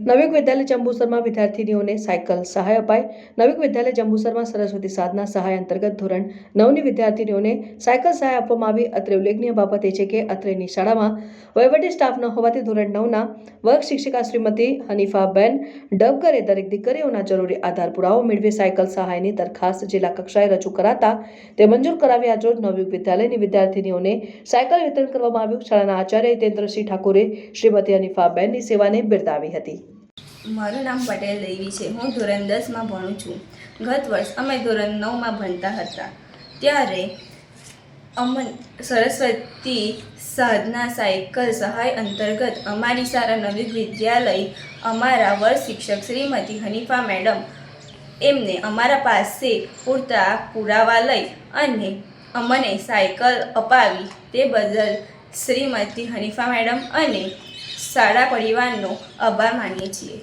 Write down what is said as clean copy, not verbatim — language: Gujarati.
નવયુગ વિદ્યાલય જંબુસરમાં વિદ્યાર્થીનીઓને સાયકલ સહાય અપાઈ। નવયુગ વિદ્યાલય જંબુસરમાં સરસ્વતી સાધના સહાય અંતર્ગત ધોરણ 9ની વિદ્યાર્થીનીઓને સાયકલ સહાય આપવામાં આવી। અત્રે ઉલ્લેખનીય બાબત એ છે કે અત્રેની શાળામાં વહીવટી સ્ટાફ ન હોવાથી ધોરણ 9ના વર્ગ શિક્ષિકા શ્રીમતી હનીફાબેન ડબકરે દરેક દીકરીઓના જરૂરી આધાર પુરાવો મેળવી સાયકલ સહાયની દરખાસ્ત જિલ્લા કક્ષાએ રજૂ કરાતા તે મંજૂર કરાવી આજરોજ નવયુગ વિદ્યાલયની વિદ્યાર્થીનીઓને સાયકલ વિતરણ કરવામાં આવ્યું। શાળાના આચાર્ય હિતેન્દ્રસિંહ ઠાકોરે શ્રીમતી હનીફાબેનની સેવાને બિરદાવી હતી। મારું નામ પટેલ દેવી છે। હું ધોરણ 10માં ભણું છું। ગત વર્ષ અમે ધોરણ 9માં ભણતા હતા ત્યારે સરસ્વતી સાધના સાયકલ સહાય અંતર્ગત અમારી શાળા નવયુગ વિદ્યાલય અમારા વર્ગ શિક્ષક શ્રીમતી હનીફા મેડમ એમને અમારા પાસે પૂરતા પુરાવા લઈ અને અમને સાયકલ અપાવી તે બદલ શ્રીમતી હનીફા મેડમ અને શાળા પરિવારનો આભાર માનીએ છીએ।